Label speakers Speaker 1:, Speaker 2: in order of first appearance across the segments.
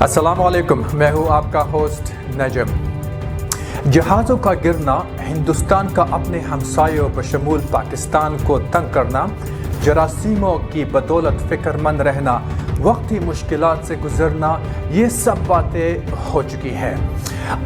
Speaker 1: السلام علیکم، میں ہوں آپ کا ہوسٹ نجم۔ جہازوں کا گرنا، ہندوستان کا اپنے ہمسایوں بشمول پاکستان کو تنگ کرنا، جراثیموں کی بدولت فکر مند رہنا، وقتی مشکلات سے گزرنا، یہ سب باتیں ہو چکی ہیں۔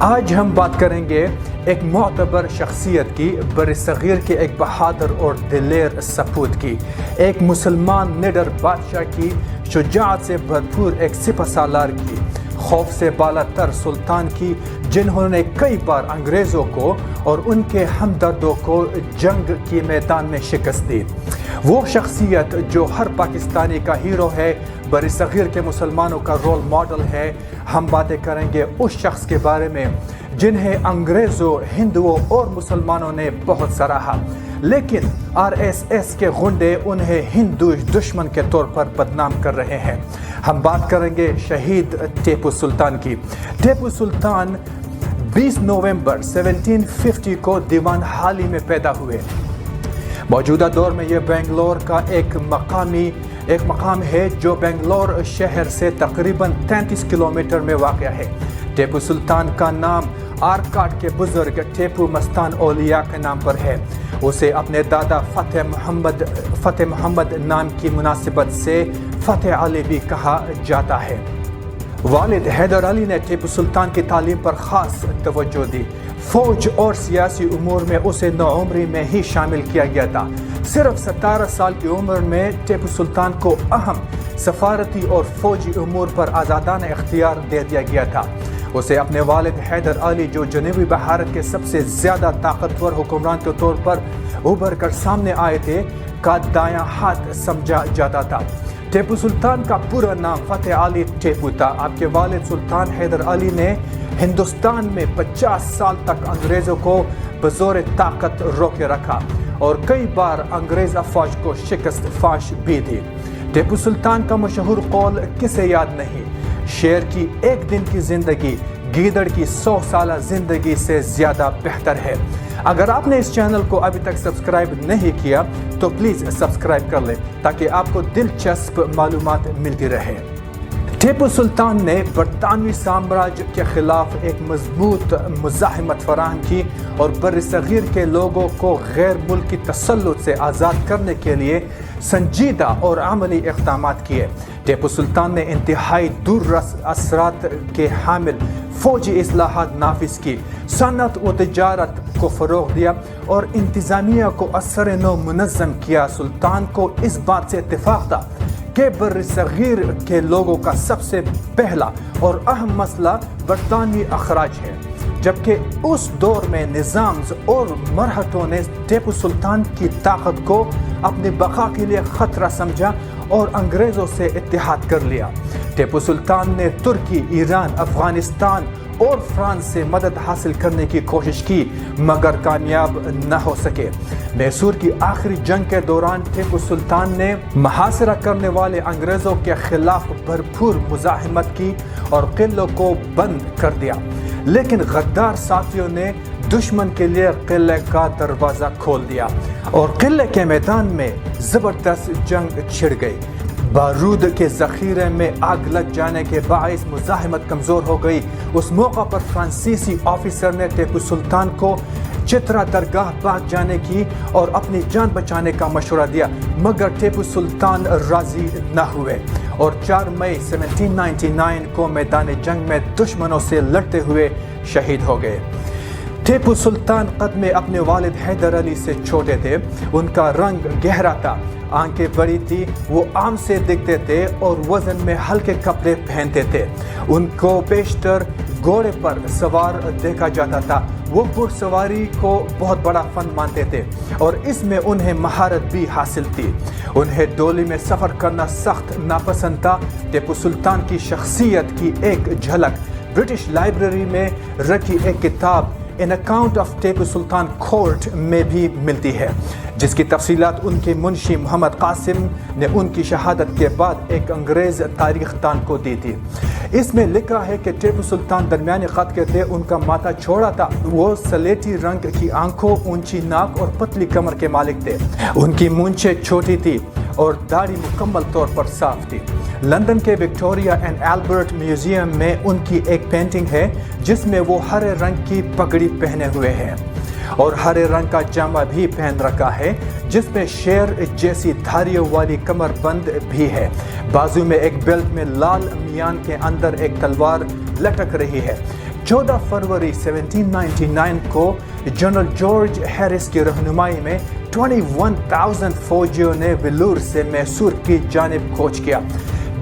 Speaker 1: آج ہم بات کریں گے ایک معتبر شخصیت کی، بر صغیر کے ایک بہادر اور دلیر سپوت کی، ایک مسلمان نڈر بادشاہ کی، شجاعت سے بھرپور ایک سپہ سالار کی، خوف سے بالا تر سلطان کی، جنہوں نے کئی بار انگریزوں کو اور ان کے ہمدردوں کو جنگ کے میدان میں شکست دی۔ وہ شخصیت جو ہر پاکستانی کا ہیرو ہے، بر صغیر کے مسلمانوں کا رول ماڈل ہے۔ ہم باتیں کریں گے اس شخص کے بارے میں جنہیں انگریزوں، ہندوؤں اور مسلمانوں نے بہت سراہا، لیکن RSS کے غنڈے انہیں ہندو دشمن کے طور پر بدنام کر رہے ہیں۔ ہم بات کریں گے شہید ٹیپو سلطان کی۔ ٹیپو سلطان 20 نومبر 1750 کو دیوان حالی میں پیدا ہوئے۔ موجودہ دور میں یہ بنگلور کا ایک مقام ہے جو بنگلور شہر سے تقریباً 33 کلومیٹر میں واقع ہے۔ ٹیپو سلطان کا نام آرکاٹ کے بزرگ ٹیپو مستان اولیاء کے نام پر ہے۔ اسے اپنے دادا فتح محمد نام کی مناسبت سے فتح علی بھی کہا جاتا ہے۔ والد حیدر علی نے ٹیپو سلطان کی تعلیم پر خاص توجہ دی۔ فوج اور سیاسی امور میں اسے نوعمری میں ہی شامل کیا گیا تھا۔ صرف 17 سال کی عمر میں ٹیپو سلطان کو اہم سفارتی اور فوجی امور پر آزادانہ اختیار دے دیا گیا تھا۔ اسے اپنے والد حیدر علی، جو جنوبی بھارت کے سب سے زیادہ طاقتور حکمران کے طور پر ابھر کر سامنے آئے تھے، کا دایاں ہاتھ سمجھا جاتا تھا۔ ٹیپو سلطان کا پورا نام فتح علی ٹیپو تھا۔ آپ کے والد سلطان حیدر علی نے ہندوستان میں 50 سال تک انگریزوں کو بزور طاقت روکے رکھا اور کئی بار انگریز افواج کو شکست فاش بھی دی۔ ٹیپو سلطان کا مشہور قول کسے یاد نہیں، شیر کی ایک دن کی زندگی گیدڑ کی 100 سالہ زندگی سے زیادہ بہتر ہے۔ اگر آپ نے اس چینل کو ابھی تک سبسکرائب نہیں کیا تو پلیز سبسکرائب کر لیں تاکہ آپ کو دلچسپ معلومات ملتی رہے۔ ٹیپو سلطان نے برطانوی سامراج کے خلاف ایک مضبوط مزاحمت فراہم کی اور بر صغیر کے لوگوں کو غیر ملکی تسلط سے آزاد کرنے کے لیے سنجیدہ اور عملی اقدامات کیے۔ ٹیپو سلطان نے انتہائی دور رس اثرات کے حامل فوجی اصلاحات نافذ کی، صنعت و تجارت کو فروغ دیا اور انتظامیہ کو اثر نو منظم کیا۔ سلطان کو اس بات سے اتفاق تھا کہ بر صغیر کے لوگوں کا سب سے پہلا اور اہم مسئلہ برطانوی اخراج ہے، جبکہ اس دور میں نظامز اور مرہٹوں نے ٹیپو سلطان کی طاقت کو اپنی بقا کے لیے خطرہ سمجھا اور انگریزوں سے اتحاد کر لیا۔ ٹیپو سلطان نے ترکی، ایران، افغانستان اور فرانس سے مدد حاصل کرنے کی کوشش کی مگر کامیاب نہ ہو سکے۔ میسور کی آخری جنگ کے دوران ٹیپو سلطان نے محاصرہ کرنے والے انگریزوں کے خلاف بھرپور مزاحمت کی اور قلعوں کو بند کر دیا، لیکن غدار ساتھیوں نے دشمن کے لیے قلعے کا دروازہ کھول دیا اور قلعے کے میدان میں زبردست جنگ چھڑ گئی۔ بارود کے ذخیرے میں آگ لگ جانے کے باعث مزاحمت کمزور ہو گئی۔ اس موقع پر فرانسیسی آفیسر نے ٹیپو سلطان کو چترا درگاہ بھاگ جانے کی اور اپنی جان بچانے کا مشورہ دیا، مگر ٹیپو سلطان راضی نہ ہوئے اور 4 مئی 1799 کو میدان جنگ میں دشمنوں سے لڑتے ہوئے شہید ہو گئے۔ ٹیپو سلطان قد میں اپنے والد حیدر علی سے چھوٹے تھے۔ ان کا رنگ گہرا تھا، آنکھیں بڑی تھی، وہ عام سے دکھتے تھے اور وزن میں ہلکے کپڑے پہنتے تھے۔ ان کو بیشتر گھوڑے پر سوار دیکھا جاتا تھا۔ وہ گھڑ سواری کو بہت بڑا فن مانتے تھے اور اس میں انہیں مہارت بھی حاصل تھی۔ انہیں ڈولی میں سفر کرنا سخت ناپسند تھا۔ ٹیپو سلطان کی شخصیت کی ایک جھلک برٹش لائبریری میں رکھی ایک کتاب an account of Tipu Sultan court میں بھی ملتی ہے، جس کی تفصیلات ان کے منشی محمد قاسم نے ان کی شہادت کے بعد ایک انگریز تاریخ دان کو دی تھی۔ اس میں لکھا ہے کہ ٹیپو سلطان درمیانی قد کے تھے، ان کا ماتھا چوڑا تھا، وہ سلیٹی رنگ کی آنکھوں، اونچی ناک اور پتلی کمر کے مالک تھے۔ ان کی مونچھیں چھوٹی تھی اور داڑھی مکمل طور پر صاف تھی۔ لندن کے وکٹوریا اینڈ البرٹ میوزیم میں ان کی ایک پینٹنگ ہے جس میں وہ ہرے رنگ کی پگڑی پہنے ہوئے ہیں اور ہرے رنگ کا جامہ بھی پہن رکھا ہے جس میں شیر جیسی دھاریوں والی کمر بند بھی ہے۔ بازو میں ایک بیلٹ میں لال میان کے اندر ایک تلوار لٹک رہی ہے۔ 14 فروری 1799 کو جنرل جارج ہیرس کی رہنمائی میں 21,000 فوجیوں نے ویلور سے میسور کی جانب کوچ کیا۔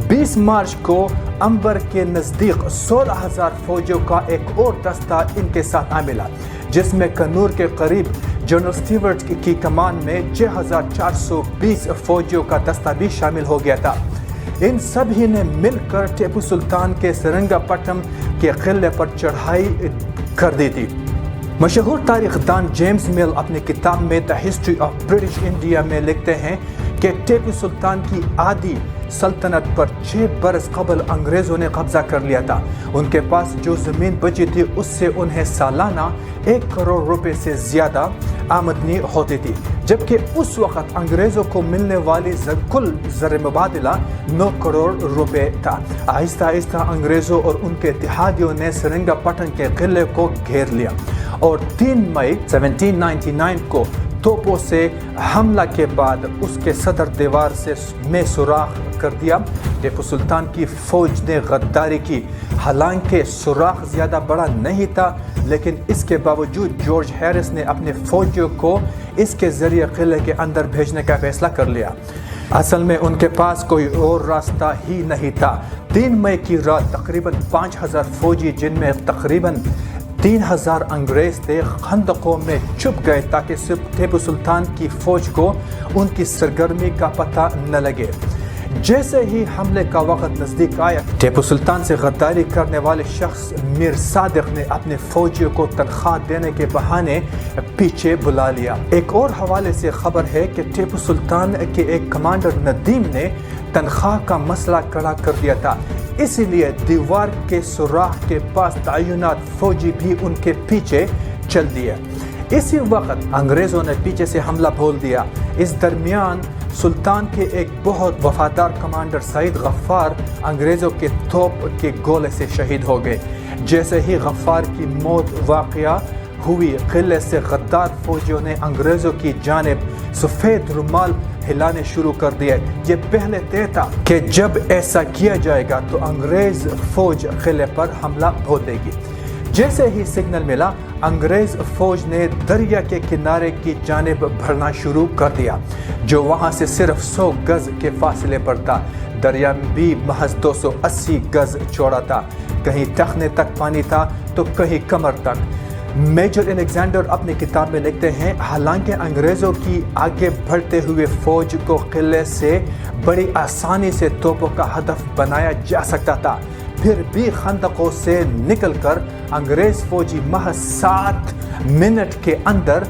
Speaker 1: 20 مارچ کو امبر کے نزدیک 16,000 فوجیوں کا ایک اور دستہ ان کے ساتھ آ ملا جس میں کنور کے قریب جنرل سٹیورٹ کی کمان میں 6,420 فوجیوں کا دستہ بھی شامل ہو گیا تھا۔ ان سبھی نے مل کر ٹیپو سلطان کے سرنگا پٹم کے قلعے پر چڑھائی کر دی تھی۔ مشہور تاریخ دان جیمز مل اپنی کتاب میں the history of British India میں لکھتے ہیں کہ ٹیپو سلطان کی آدھی سلطنت پر 6 برس قبل انگریزوں نے قبضہ کر لیا تھا۔ ان کے پاس جو زمین بچی تھی اس سے انہیں سالانہ 1 کروڑ روپے سے زیادہ آمدنی ہوتی تھی، جبکہ اس وقت انگریزوں کو ملنے والی کل زر مبادلہ 9 کروڑ روپے تھا۔ آہستہ آہستہ انگریزوں اور ان کے اتحادیوں نے سرنگا پٹن کے قلعے کو گھیر لیا اور 3 مئی 1799 کو توپوں سے حملہ کے بعد اس کے صدر دیوار میں سوراخ کر دیا۔ ٹیپو سلطان کی فوج نے غداری کی، حالانکہ سوراخ زیادہ بڑا نہیں تھا، لیکن اس کے باوجود جارج ہیرس نے اپنے فوجیوں کو اس کے ذریعے قلعے کے اندر بھیجنے کا فیصلہ کر لیا۔ اصل میں ان کے پاس کوئی اور راستہ ہی نہیں تھا۔ 3 مئی کی رات تقریباً 5,000 فوجی جن میں تقریباً 3,000 انگریز تھے خندقوں میں چھپ گئے تاکہ ٹیپو سلطان کی فوج کو ان کی سرگرمی کا پتہ نہ لگے۔ جیسے ہی حملے کا وقت نزدیک آیا، ٹیپو سلطان سے غداری کرنے والے شخص میر صادق نے اپنے فوجیوں کو تنخواہ دینے کے بہانے پیچھے بلا لیا۔ ایک اور حوالے سے خبر ہے کہ ٹیپو سلطان کے ایک کمانڈر ندیم نے تنخواہ کا مسئلہ کھڑا کر دیا تھا، اسی لیے دیوار کے سوراخ کے پاس تعینات فوجی بھی ان کے پیچھے چل دیے۔ اسی وقت انگریزوں نے پیچھے سے حملہ بول دیا۔ اس درمیان سلطان کے ایک بہت وفادار کمانڈر سعید غفار انگریزوں کے توپ کے گولے سے شہید ہو گئے۔ جیسے ہی غفار کی موت واقعہ ہوئی، قلعے سے غدار فوجیوں نے انگریزوں کی جانب سفید رومال ہلانے شروع کر دیے۔ یہ پہلے طے تھا کہ جب ایسا کیا جائے گا تو انگریز فوج قلعے پر حملہ بول دے گی۔ جیسے ہی سگنل ملا، انگریز فوج نے دریا کے کنارے کی جانب بڑھنا شروع کر دیا، جو وہاں سے صرف 100 گز کے فاصلے پر تھا۔ دریا بھی محض 280 گز چوڑا تھا، کہیں ٹخنے تک پانی تھا تو کہیں کمر تک۔ میجر الیگزینڈر اپنی کتاب میں لکھتے ہیں، حالانکہ انگریزوں کی آگے بڑھتے ہوئے فوج کو قلعے سے بڑی آسانی سے توپوں کا ہدف بنایا جا سکتا تھا، پھر بھی خندقوں سے نکل کر انگریز فوجی محض 7 منٹ کے اندر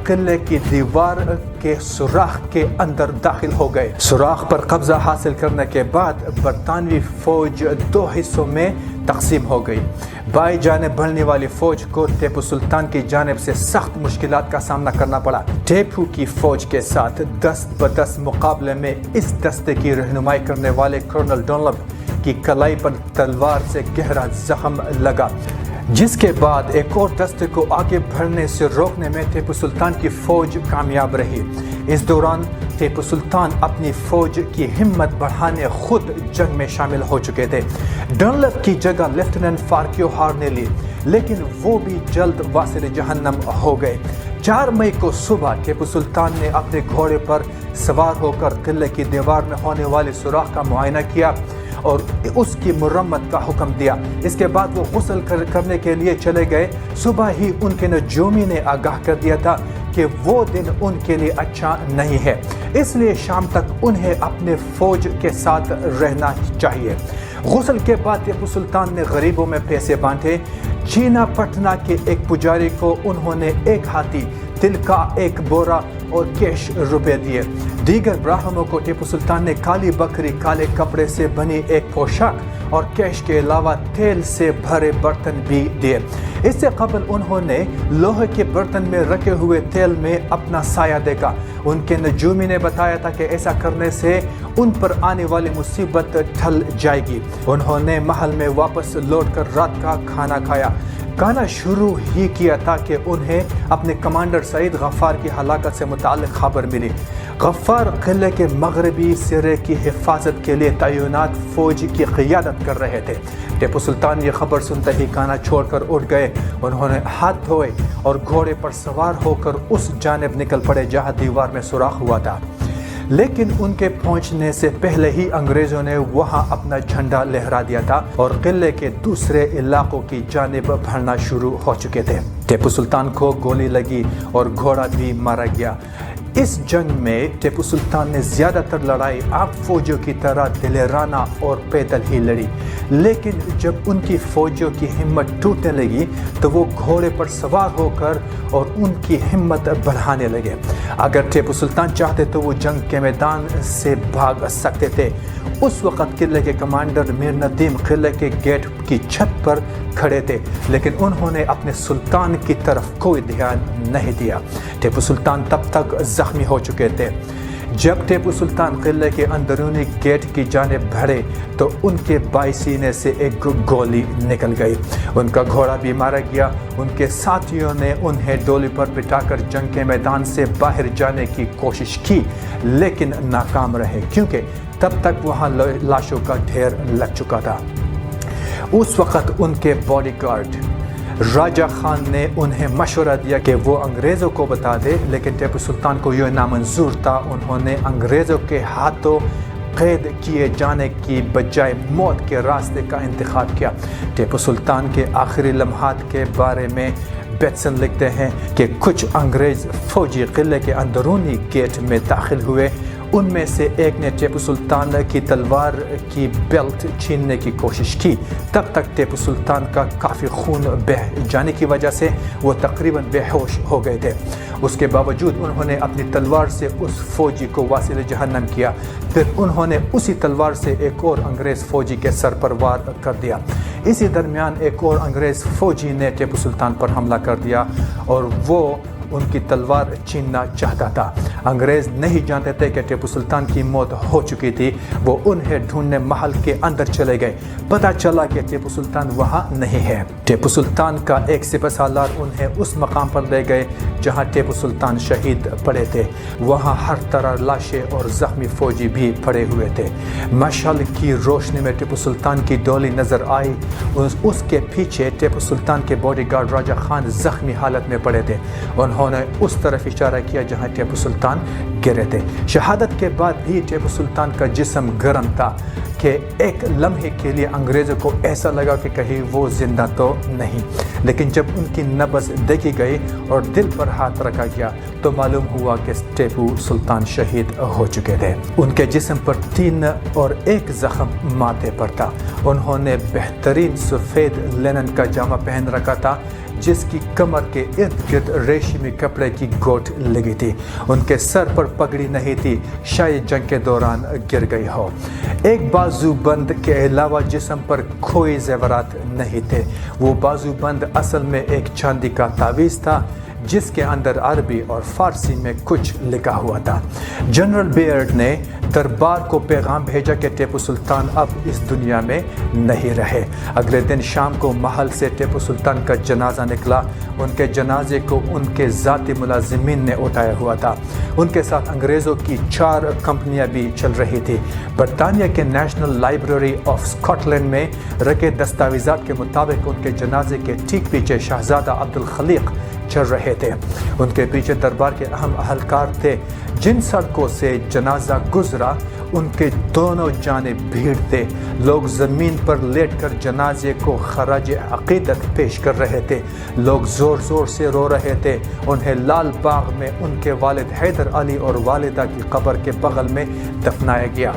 Speaker 1: قلعے کی دیوار کے سوراخ کے اندر داخل ہو گئے۔ سوراخ پر قبضہ حاصل کرنے کے بعد برطانوی فوج 2 حصوں میں تقسیم ہو گئی۔ بائیں جانب بڑھنے والی فوج کو ٹیپو سلطان کی جانب سے سخت مشکلات کا سامنا کرنا پڑا۔ ٹیپو کی فوج کے ساتھ 10 بدس مقابلے میں اس دستے کی رہنمائی کرنے والے کرنل ڈنلپ کی کلائی پر تلوار سے گہرا زخم لگا، جس کے بعد ایک اور دستے کو آگے بڑھنے سے روکنے میں ٹیپو سلطان کی فوج کامیاب رہی۔ اس دوران ٹیپو سلطان اپنی فوج کی ہمت بڑھانے خود جنگ میں شامل ہو چکے تھے۔ ڈنلپ کی جگہ لیفٹیننٹ فارکیو ہار نے لی، لیکن وہ بھی جلد واصل جہنم ہو گئے۔ 4 مئی کو صبح ٹیپو سلطان نے اپنے گھوڑے پر سوار ہو کر قلعے کی دیوار میں ہونے والے سوراخ کا معائنہ کیا اور اس کی مرمت کا حکم دیا۔ اس کے بعد وہ غسل کرنے کے لیے چلے گئے۔ صبح ہی ان کے نجومی نے آگاہ کر دیا تھا کہ وہ دن ان کے لیے اچھا نہیں ہے، اس لیے شام تک انہیں اپنے فوج کے ساتھ رہنا چاہیے۔ غسل کے بعد ٹیپو سلطان نے غریبوں میں پیسے بانٹے۔ چینا پٹنا کے ایک پجاری کو انہوں نے 1 ہاتھی، تل کا 1 بورا اور کیش روپے دیے۔ دیگر براہموں کو ٹیپو سلطان نے کالی بکری، کالے کپڑے سے بنی ایک پوشاک اور کیش کے علاوہ تیل سے بھرے برتن بھی دیے۔ اس سے قبل انہوں نے لوہے کے برتن میں رکھے ہوئے تیل میں اپنا سایہ دیکھا۔ ان کے نجومی نے بتایا تھا کہ ایسا کرنے سے ان پر آنے والی مصیبت ٹل جائے گی۔ انہوں نے محل میں واپس لوٹ کر رات کا کھانا کھایا۔ کھانا شروع ہی کیا تھا کہ انہیں اپنے کمانڈر سعید غفار کی ہلاکت سے متعلق خبر ملی۔ غفار قلعے کے مغربی سرے کی حفاظت کے لیے تعینات فوج کی قیادت کر رہے تھے۔ ٹیپو سلطان یہ خبر سنتے ہی کھانا چھوڑ کر اٹھ گئے۔ انہوں نے ہاتھ دھوئے اور گھوڑے پر سوار ہو کر اس جانب نکل پڑے جہاں دیوار میں سوراخ ہوا تھا، لیکن ان کے پہنچنے سے پہلے ہی انگریزوں نے وہاں اپنا جھنڈا لہرا دیا تھا اور قلعے کے دوسرے علاقوں کی جانب بڑھنا شروع ہو چکے تھے۔ ٹیپو سلطان کو گولی لگی اور گھوڑا بھی مارا گیا۔ اس جنگ میں ٹیپو سلطان نے زیادہ تر لڑائی عام فوجیوں کی طرح دلیرانہ اور پیدل ہی لڑی، لیکن جب ان کی فوجیوں کی ہمت ٹوٹنے لگی تو وہ گھوڑے پر سوار ہو کر اور ان کی ہمت بڑھانے لگے۔ اگر ٹیپو سلطان چاہتے تو وہ جنگ کے میدان سے بھاگ سکتے تھے۔ اس وقت قلعے کے کمانڈر میر ندیم قلعے کے گیٹ کی چھت پر کھڑے تھے، لیکن انہوں نے اپنے سلطان کی طرف کوئی دھیان نہیں دیا۔ ٹیپو سلطان تب تک زخمی ہو چکے تھے۔ جب ٹیپو سلطان قلعے کے اندرونی گیٹ کی جانب بڑھے تو ان کے بائیں سینے سے ایک گولی نکل گئی۔ ان کا گھوڑا بھی مارا گیا۔ ان کے ساتھیوں نے انہیں ڈولی پر بٹھا کر جنگ کے میدان سے باہر جانے کی کوشش کی، لیکن ناکام رہے کیونکہ تب تک وہاں لاشوں کا ڈھیر لگ چکا تھا۔ اس وقت ان کے باڈی گارڈ راجہ خان نے انہیں مشورہ دیا کہ وہ انگریزوں کو بتا دے، لیکن ٹیپو سلطان کو یہ نامنظور تھا۔ انہوں نے انگریزوں کے ہاتھوں قید کیے جانے کی بجائے موت کے راستے کا انتخاب کیا۔ ٹیپو سلطان کے آخری لمحات کے بارے میں بیٹسن لکھتے ہیں کہ کچھ انگریز فوجی قلعے کے اندرونی گیٹ میں داخل ہوئے۔ ان میں سے ایک نے ٹیپو سلطان کی تلوار کی بیلٹ چھیننے کی کوشش کی۔ تب تک ٹیپو سلطان کا کافی خون بہہ جانے کی وجہ سے وہ تقریباً بے ہوش ہو گئے تھے۔ اس کے باوجود انہوں نے اپنی تلوار سے اس فوجی کو واصل جہنم کیا۔ پھر انہوں نے اسی تلوار سے ایک اور انگریز فوجی کے سر پر وار کر دیا۔ اسی درمیان ایک اور انگریز فوجی نے ٹیپو سلطان پر حملہ کر دیا اور وہ ان کی تلوار چھیننا چاہتا تھا۔ انگریز نہیں جانتے تھے کہ ٹیپو سلطان کی موت ہو چکی تھی۔ وہ انہیں ڈھونڈنے محل کے اندر چلے گئے۔ پتہ چلا کہ ٹیپو سلطان وہاں نہیں ہے۔ ٹیپو سلطان کا ایک سپہ سالار انہیں اس مقام پر لے گئے جہاں ٹیپو سلطان شہید پڑے تھے۔ وہاں ہر طرح لاشیں اور زخمی فوجی بھی پڑے ہوئے تھے۔ مشعل کی روشنی میں ٹیپو سلطان کی ڈولی نظر آئی۔ اس کے پیچھے ٹیپو سلطان کے باڈی گارڈ راجہ خان زخمی حالت میں پڑے تھے۔ انہوں نے اس طرف اشارہ کیا جہاں ٹیپو سلطان گرے تھے۔ شہادت کے بعد بھی ٹیپو سلطان کا جسم گرم تھا کہ ایک لمحے کے لیے انگریزوں کو ایسا لگا کہ کہیں وہ زندہ تو نہیں، لیکن جب ان کی نبض دیکھی گئی اور دل پر ہاتھ رکھا گیا تو معلوم ہوا کہ ٹیپو سلطان شہید ہو چکے تھے۔ ان کے جسم پر 3 اور 1 زخم ماتھے پر تھا۔ انہوں نے بہترین سفید لینن کا جامہ پہن رکھا تھا جس کی کمر کے ارد گرد ریشمی کپڑے کی گوٹ لگی تھی۔ ان کے سر پر پگڑی نہیں تھی، شاید جنگ کے دوران گر گئی ہو۔ ایک بازو بند کے علاوہ جسم پر کوئی زیورات نہیں تھے۔ وہ بازو بند اصل میں ایک چاندی کا تعویذ تھا جس کے اندر عربی اور فارسی میں کچھ لکھا ہوا تھا۔ جنرل بیئرڈ نے دربار کو پیغام بھیجا کہ ٹیپو سلطان اب اس دنیا میں نہیں رہے۔ اگلے دن شام کو محل سے ٹیپو سلطان کا جنازہ نکلا۔ ان کے جنازے کو ان کے ذاتی ملازمین نے اٹھایا ہوا تھا۔ ان کے ساتھ انگریزوں کی 4 کمپنیاں بھی چل رہی تھی۔ برطانیہ کے national library of Scotland میں رکھے دستاویزات کے مطابق ان کے جنازے کے ٹھیک پیچھے شہزادہ عبدالخلیق چل رہے تھے۔ ان کے پیچھے دربار کے اہم اہلکار تھے۔ جن سڑکوں سے جنازہ گزرا ان کے دونوں جانب بھیڑ تھے۔ لوگ زمین پر لیٹ کر جنازے کو خراج عقیدت پیش کر رہے تھے۔ لوگ زور زور سے رو رہے تھے۔ انہیں لال باغ میں ان کے والد حیدر علی اور والدہ کی قبر کے بغل میں دفنایا گیا۔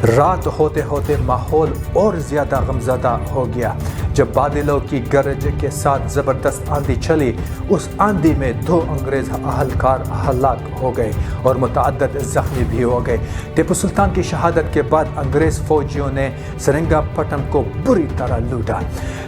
Speaker 1: رات ہوتے ہوتے ماحول اور زیادہ غمزدہ ہو گیا جب بادلوں کی گرج کے ساتھ زبردست آندھی چلی۔ اس آندھی میں 2 انگریز اہلکار ہلاک ہو گئے اور متعدد زخمی بھی ہو گئے۔ ٹیپو سلطان کی شہادت کے بعد انگریز فوجیوں نے سرنگا پٹم کو بری طرح لوٹا۔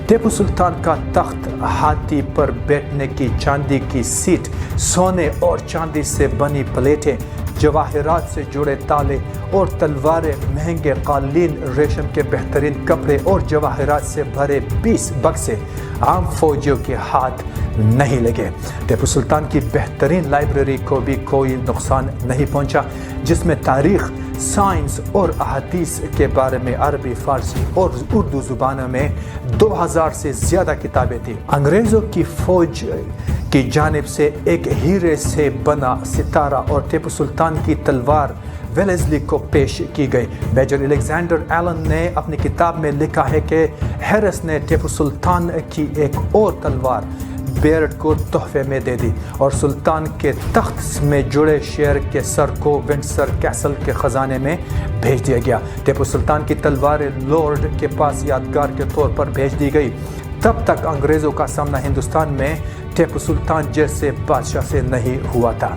Speaker 1: ٹیپو سلطان کا تخت، ہاتھی پر بیٹھنے کی چاندی کی سیٹ، سونے اور چاندی سے بنی پلیٹیں، جواہرات سے جڑے تالے اور تلواریں، مہنگے قالین، ریشم کے بہترین کپڑے اور جواہرات سے بھرے 20 بکسے عام فوجیوں کے ہاتھ نہیں لگے۔ ٹیپو سلطان کی بہترین لائبریری کو بھی کوئی نقصان نہیں پہنچا، جس میں تاریخ، سائنس اور احادیث کے بارے میں عربی، فارسی اور اردو زبانوں میں 2000 سے زیادہ کتابیں تھیں۔ انگریزوں کی فوج کی جانب سے ایک ہیرے سے بنا ستارہ اور ٹیپو سلطان کی تلوار ویلزلی کو پیش کی گئی۔ میجر الیگزینڈر ایلن نے اپنی کتاب میں لکھا ہے کہ ہیرس نے ٹیپو سلطان کی ایک اور تلوار بیرڈ کو تحفے میں دے دی اور سلطان کے تخت میں جڑے شیر کے سر کو ونڈسر کیسل کے خزانے میں بھیج دیا گیا۔ ٹیپو سلطان کی تلوار لارڈ کے پاس یادگار کے طور پر بھیج دی گئی۔ تب تک انگریزوں کا سامنا ہندوستان میں ٹیپو سلطان جیسے بادشاہ سے نہیں ہوا تھا۔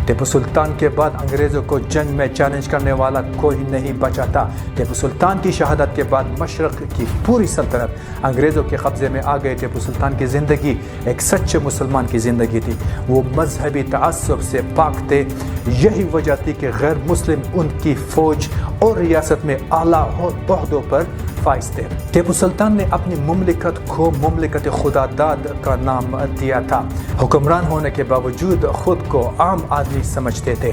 Speaker 1: ٹیپو سلطان کے بعد انگریزوں کو جنگ میں چیلنج کرنے والا کوئی نہیں بچا تھا۔ ٹیپو سلطان کی شہادت کے بعد مشرق کی پوری سلطنت انگریزوں کے قبضے میں آ گئی۔ ٹیپو سلطان کی زندگی ایک سچے مسلمان کی زندگی تھی۔ وہ مذہبی تعصب سے پاک تھے۔ یہی وجہ تھی کہ غیر مسلم ان کی فوج اور ریاست میں اعلیٰ عہدوں پر فائز تھے۔ ٹیپو سلطان نے اپنی مملکت کو مملکت خدا داد کا نام دیا تھا۔ حکمران ہونے کے باوجود خود کو عام آدمی سمجھتے تھے۔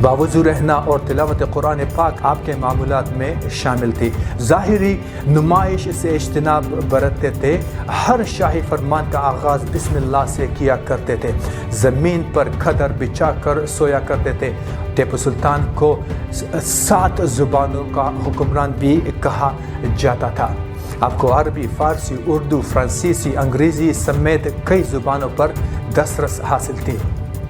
Speaker 1: باوضو رہنا اور تلاوت قرآن پاک آپ کے معمولات میں شامل تھی۔ ظاہری نمائش سے اجتناب برتتے تھے۔ ہر شاہی فرمان کا آغاز بسم اللہ سے کیا کرتے تھے۔ زمین پر کھدر بچھا کر سویا کرتے تھے۔ ٹیپو سلطان کو 7 زبانوں کا حکمران بھی کہا جاتا تھا۔ آپ کو عربی، فارسی، اردو، فرانسیسی، انگریزی سمیت کئی زبانوں پر دسترس حاصل تھی۔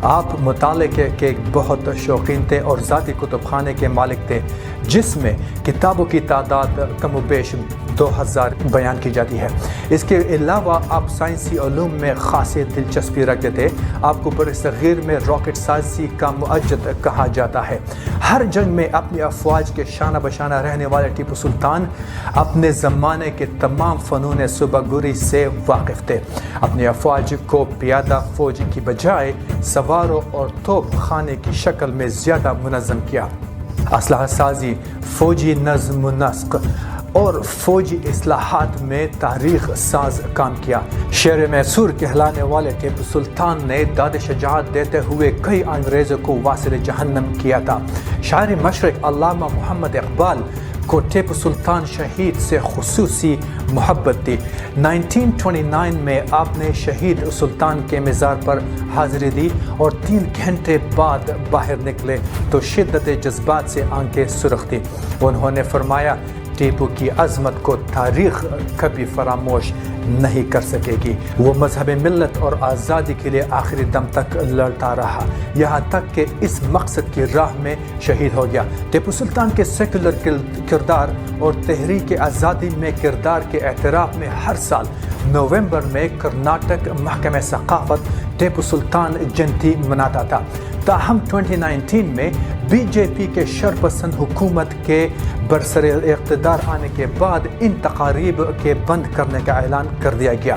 Speaker 1: آپ مطالعے کے بہت شوقین تھے اور ذاتی کتب خانے کے مالک تھے، جس میں کتابوں کی تعداد کم و بیش 2000 بیان کی جاتی ہے۔ اس کے علاوہ آپ سائنسی علوم میں خاصی دلچسپی رکھتے تھے۔ آپ کو برصغیر میں راکٹ سازی کا معجد کہا جاتا ہے۔ ہر جنگ میں اپنی افواج کے شانہ بشانہ رہنے والے ٹیپو سلطان اپنے زمانے کے تمام فنون صبح گوری سے واقف تھے۔ اپنی افواج کو پیادہ فوج کی بجائے سواروں اور توپ خانے کی شکل میں زیادہ منظم کیا۔ اسلحہ سازی، فوجی نظم و نسق اور فوجی اصلاحات میں تاریخ ساز کام کیا۔ شیر میسور کہلانے والے ٹیپو سلطان نے داد شجاعت دیتے ہوئے کئی انگریزوں کو واصل جہنم کیا تھا۔ شاعر مشرق علامہ محمد اقبال کو ٹیپو سلطان شہید سے خصوصی محبت تھی۔ 1929 میں آپ نے شہید سلطان کے مزار پر حاضری دی اور 3 گھنٹے بعد باہر نکلے تو شدت جذبات سے آنکھیں سرخ تھیں۔ انہوں نے فرمایا، ٹیپو کی عظمت کو تاریخ کبھی فراموش نہیں کر سکے گی۔ وہ مذہب ملت اور آزادی کے لیے آخری دم تک لڑتا رہا، یہاں تک کہ اس مقصد کی راہ میں شہید ہو گیا۔ ٹیپو سلطان کے سیکولر کردار اور تحریک آزادی میں کردار کے اعتراف میں ہر سال نومبر میں کرناٹک محکمہ ثقافت ٹیپو سلطان جینتی مناتا تھا۔ تاہم 2019 میں بی جے پی کے شرپسند حکومت کے برسر اقتدار آنے کے بعد ان تقاریب کے بند کرنے کا اعلان کر دیا گیا۔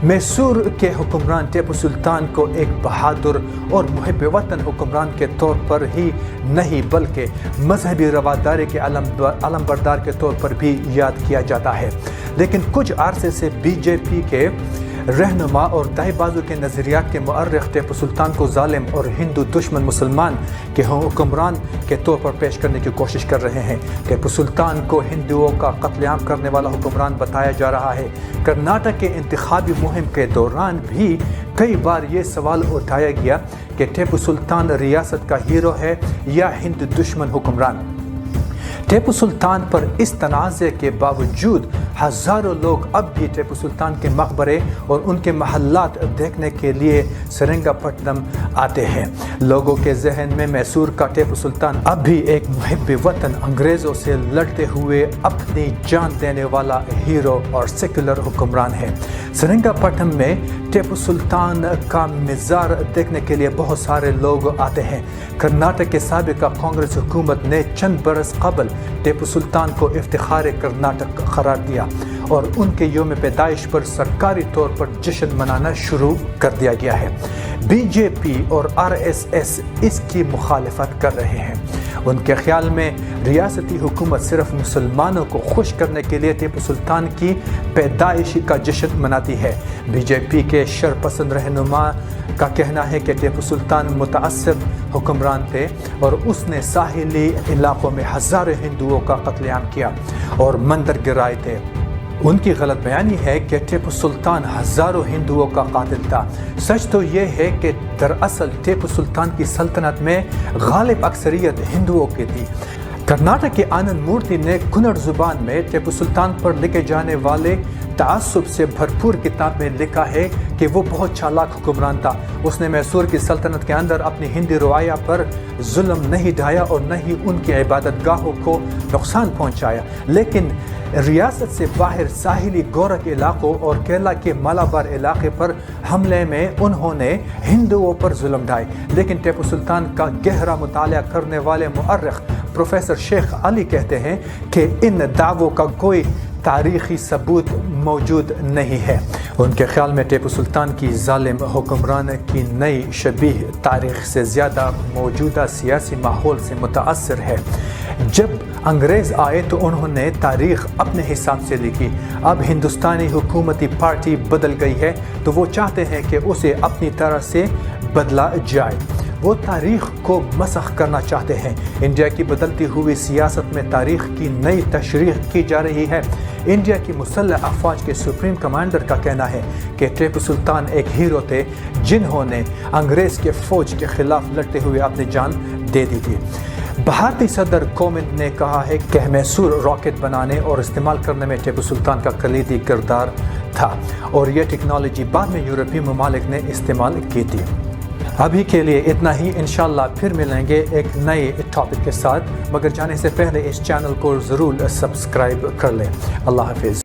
Speaker 1: میسور کے حکمران ٹیپو سلطان کو ایک بہادر اور محب وطن حکمران کے طور پر ہی نہیں بلکہ مذہبی رواداری کے علمبردار کے طور پر بھی یاد کیا جاتا ہے۔ لیکن کچھ عرصے سے بی جے پی کے رہنما اور دائیں بازو کے نظریات کے مورخ ٹیپو سلطان کو ظالم اور ہندو دشمن مسلمان کے حکمران کے طور پر پیش کرنے کی کوشش کر رہے ہیں۔ ٹیپو سلطان کو ہندوؤں کا قتل عام کرنے والا حکمران بتایا جا رہا ہے۔ کرناٹک کے انتخابی مہم کے دوران بھی کئی بار یہ سوال اٹھایا گیا کہ ٹیپو سلطان ریاست کا ہیرو ہے یا ہندو دشمن حکمران۔ ٹیپو سلطان پر اس تنازع کے باوجود ہزاروں لوگ اب بھی ٹیپو سلطان کے مقبرے اور ان کے محلات دیکھنے کے لیے سرنگا پٹنم آتے ہیں۔ لوگوں کے ذہن میں میسور کا ٹیپو سلطان اب بھی ایک محب وطن، انگریزوں سے لڑتے ہوئے اپنی جان دینے والا ہیرو اور سیکولر حکمران ہے۔ سرنگا پٹنم میں ٹیپو سلطان کا مزار دیکھنے کے لیے بہت سارے لوگ آتے ہیں۔ کرناٹک کے سابقہ کانگریس حکومت نے چند برس قبل ٹیپو سلطان کو افتخار کرناٹک قرار دیا اور ان کے یوم پیدائش پر سرکاری طور پر جشن منانا شروع کر دیا گیا ہے۔ بی جے پی اور RSS اس کی مخالفت کر رہے ہیں۔ ان کے خیال میں ریاستی حکومت صرف مسلمانوں کو خوش کرنے کے لیے ٹیپو سلطان کی پیدائش کا جشن مناتی ہے۔ بی جے پی کے شرپسند رہنما کا کہنا ہے کہ ٹیپو سلطان متعصب حکمران تھے اور اس نے ساحلی علاقوں میں ہزاروں ہندوؤں کا قتل عام کیا اور مندر گرائے تھے۔ ان کی غلط بیانی ہے کہ ٹیپو سلطان ہزاروں ہندوؤں کا قاتل تھا۔ سچ تو یہ ہے کہ دراصل ٹیپو سلطان کی سلطنت میں غالب اکثریت ہندوؤں کی تھی۔ کرناٹک کے آنند مورتی نے کنڑ زبان میں ٹیپو سلطان پر لکھے جانے والے تعصب سے بھرپور کتاب میں لکھا ہے کہ وہ بہت چالاک حکمران تھا۔ اس نے میسور کی سلطنت کے اندر اپنی ہندی رعایا پر ظلم نہیں ڈھایا اور نہ ہی ان کی عبادت گاہوں کو نقصان پہنچایا، لیکن ریاست سے باہر ساحلی گورک علاقوں اور کیرلا کے مالابار علاقے پر حملے میں انہوں نے ہندوؤں پر ظلم ڈھائے۔ لیکن ٹیپو سلطان کا گہرا مطالعہ کرنے والے مؤرخ پروفیسر شیخ علی کہتے ہیں کہ ان دعووں کا کوئی تاریخی ثبوت موجود نہیں ہے۔ ان کے خیال میں ٹیپو سلطان کی ظالم حکمران کی نئی شبیہ تاریخ سے زیادہ موجودہ سیاسی ماحول سے متاثر ہے۔ جب انگریز آئے تو انہوں نے تاریخ اپنے حساب سے لکھی۔ اب ہندوستانی حکومتی پارٹی بدل گئی ہے تو وہ چاہتے ہیں کہ اسے اپنی طرح سے بدلا جائے۔ وہ تاریخ کو مسخ کرنا چاہتے ہیں۔ انڈیا کی بدلتی ہوئی سیاست میں تاریخ کی نئی تشریح کی جا رہی ہے۔ انڈیا کی مسلح افواج کے سپریم کمانڈر کا کہنا ہے کہ ٹیپو سلطان ایک ہیرو تھے جنہوں نے انگریز کے فوج کے خلاف لڑتے ہوئے اپنی جان دے دی تھی۔ بھارتی صدر کووند نے کہا ہے کہ میسور راکٹ بنانے اور استعمال کرنے میں ٹیپو سلطان کا کلیدی کردار تھا اور یہ ٹیکنالوجی بعد میں یورپی ممالک نے استعمال کی تھی۔ ابھی کے لیے اتنا ہی، انشاءاللہ پھر ملیں گے ایک نئے ٹاپک کے ساتھ، مگر جانے سے پہلے اس چینل کو ضرور سبسکرائب کر لیں۔ اللہ حافظ۔